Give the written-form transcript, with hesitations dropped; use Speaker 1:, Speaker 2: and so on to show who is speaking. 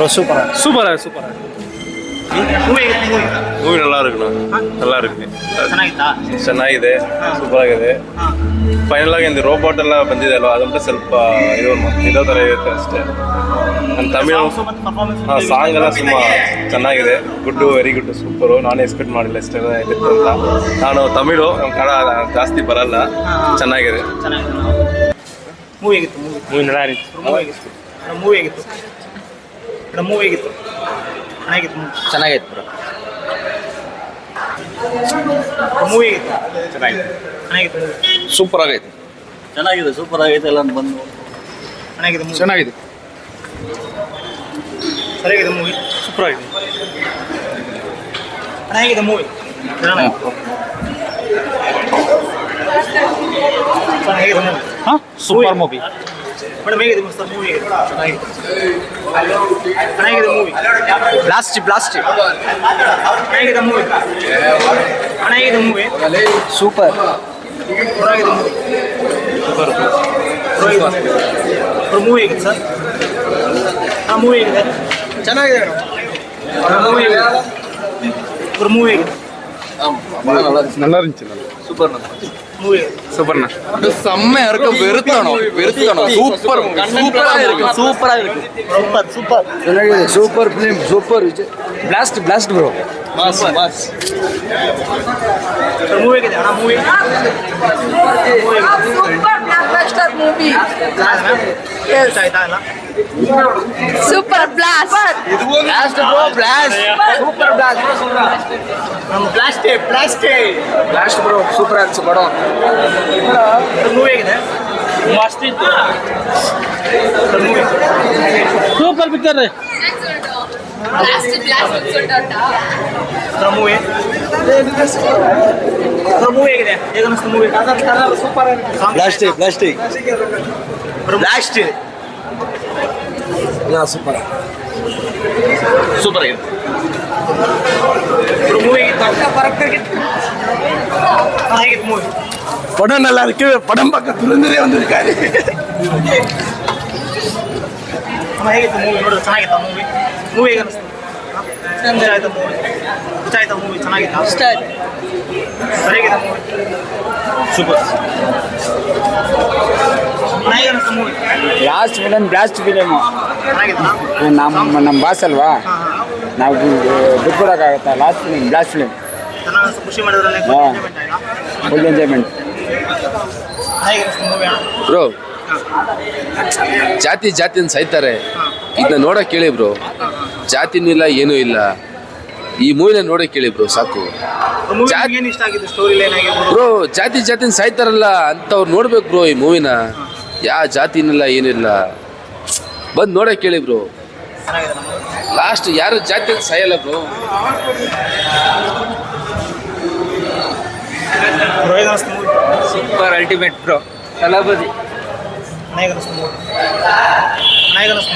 Speaker 1: சூப்பராக சூப்பராக
Speaker 2: ಮೂವಿ நல்லா இருக்குண்ணா நல்லா இருக்கு ಚೆನ್ನಾಗಿದೆ ಸೂಪರ್ ಆಗಿದೆ ಫೈನಲ್ ಆಗಿ ಒಂದು ರೋಬೋಟ್ ಎಲ್ಲ ಬಂದಿದೆ ಅಲ್ವಾ ಅದಂತೂ ಸ್ವಲ್ಪ ಇದೋ ಥರ ಇರುತ್ತೆ ಅಷ್ಟೇ ನನ್ನ ತಮಿಳು ಸಾಂಗ್ ಎಲ್ಲ ತುಂಬ ಚೆನ್ನಾಗಿದೆ ಗುಡ್ಡು ವೆರಿ ಗುಡ್ ಸೂಪರು ನಾನು ಎಕ್ಸ್ಪೆಕ್ಟ್ ಮಾಡಿಲ್ಲ ಇಷ್ಟೆಲ್ಲ ಇರುತ್ತೆ ಅಂತ ನಾನು ತಮಿಳು ನಮ್ಮ ಕನ್ನಡ ಜಾಸ್ತಿ ಬರಲ್ಲ ಚೆನ್ನಾಗಿದೆ
Speaker 1: ಮೂವಿ ಚೆನ್ನಾಗಿತ್ತು ಬ್ರೋ
Speaker 2: ಸೂಪರ್ ಆಗೈತೆ
Speaker 1: ಸೂಪರ್ ಆಗೈತೆ ಎಲ್ಲ ಬಂದು
Speaker 2: ಚೆನ್ನಾಗಿದೆ
Speaker 1: ಸರಿಯಾಗಿದೆ ಮೂವಿ ಸೂಪರ್ ಆಗಿದೆ ಚೆನ್ನಾಗಿದೆ ಮೂವಿ ಹಾಂ ಸೂಪರ್ ಮೂವಿ ಮೇಡಮ್ ಹೇಗಿದೆ ಸರ್ ಮೂವಿ ಚೆನ್ನಾಗಿದೆ ಮೂವಿ ಬ್ಲಾಸ್ಟ್ ಚೆನ್ನಾಗಿದೆ ಮೂವಿ ಚೆನ್ನಾಗಿದೆ ಮೂವಿ ಸೂಪರ್ ಹೊರಗಿದೆ ಮೂವಿ ಸೂಪರ್ ಮೂವಿ ಹೇಗಿದೆ ಸರ್ ಹಾಂ ಮೂವಿ ಹೇಗಿದೆ ಚೆನ್ನಾಗಿದೆ ಮೂವಿ ஒரு மூவி
Speaker 2: நல்லா இருந்துச்சு
Speaker 1: சூப்பர் மூவி
Speaker 2: சூப்பர்ண்ணா
Speaker 3: செம்மையா இருக்கு வெறுத்தணும் சூப்பரா இருக்கு super film super blast bro
Speaker 1: mass movie ಇದೆ ಅಣ್ಣ movie
Speaker 4: super blockbuster movie
Speaker 1: yes ಆಯ್ತಾ ಅಲ್ಲ
Speaker 4: super blast
Speaker 3: bro blast super blast
Speaker 1: ನಮ್ಮ ಬ್ಲಾಸ್ಟ್
Speaker 3: ಬ್ರೋ ಸೂಪರ್ ಆಯ್ತು ಪಡ
Speaker 1: ಮೂವಿ ಇದೆ ಮಸ್ತ್ ಇತ್ತು movie super picture movie movie ಹೇಗಿದೆ ಹೇಗೆ ಅನಿಸ್ತು ಮೂವಿ ಸೂಪರ್ ಬ್ಲಾಸ್ಟ್
Speaker 3: சூப்பர் ஆಗಿದೆ
Speaker 1: மூவி ಹೇಗಿತ್ತು ಮೂವಿ
Speaker 3: படம் நல்லா இருக்கு படம் பார்க்க துறந்தே வந்திருக்காரு
Speaker 1: ಹೇಗಿತ್ತು ಮೂವಿ ನೋಡಿದ್ರೆ ಚೆನ್ನಾಗಿತ್ತ ಮೂವಿ ಹೇಗೆ ಅನಿಸ್ತು ಇಷ್ಟ ಆಯ್ತಾ ಮೂವಿ ಚೆನ್ನಾಗಿತ್ತ ಇಷ್ಟ ಆಯ್ತು ಸರಿಯಾಗಿದೆ ಮೂವಿ ಸೂಪರ್ ಹೇಗೆ ಅನಿಸ್ತು ಮೂವಿ
Speaker 3: ಬ್ಲಾಸ್ಟ್ ಫಿಲಮ್
Speaker 1: ಚೆನ್ನಾಗಿತ್ತ
Speaker 3: ನಮ್ಮ ಬಾಸ್ ಅಲ್ವಾ ನಾವು ಬಿಟ್ಕೊಡಕ್ಕಾಗತ್ತಾ ಬ್ಲಾಸ್ಟ್ ಫಿಲಿಮ್
Speaker 1: ಚೆನ್ನಾಗಿ ಅನಿಸ್ತು ಖುಷಿ ಮಾಡಿದ್ರಲ್ಲಿ
Speaker 3: ಫುಲ್ ಎಂಜಾಯ್ಮೆಂಟ್
Speaker 1: ಹೇಗೆ ಅನಿಸ್ತು ಮೂವಿ
Speaker 5: ಬ್ರೋ ಜಾತಿ ಸಾಯ್ತಾರೆ ಇದನ್ನ ನೋಡಕ್ ಕೇಳಿ ಬ್ರೋ ಜಾತಿನೂ ಇಲ್ಲ ಏನೂ ಇಲ್ಲ ಈ ಮೂವಿನ ನೋಡಕ್ ಕೇಳಿ ಬ್ರೋ ಸಾಕು
Speaker 1: ಏನು ಇಷ್ಟ ಆಗಿದ್ದು ಸ್ಟೋರಿ ಏನಾಗಿತ್ತು
Speaker 5: ಬ್ರೋ ಜಾತಿನ ಸಾಯ್ತಾರಲ್ಲ ಅಂತವ್ರು ನೋಡ್ಬೇಕು ಬ್ರೋ ಈ ಮೂವಿನ ಯಾವ ಜಾತಿನಿಲ್ಲ ಏನಿಲ್ಲ ಬಂದು ನೋಡಕ್ ಕೇಳಿ ಬ್ರೋ ಲಾಸ್ಟ್ ಯಾರು ಜಾತಿ ಸಾಯಲ್ಲ ಬ್ರೋ
Speaker 1: ಹೇಗೆ ಅನಿಸ್ತು movie
Speaker 3: super ultimate bro Thalapathy
Speaker 1: ಹೇಗೆ ಅನಿಸ್ತು ಮೂವಿ ಹೇಗೆ ಅನಿಸ್ತು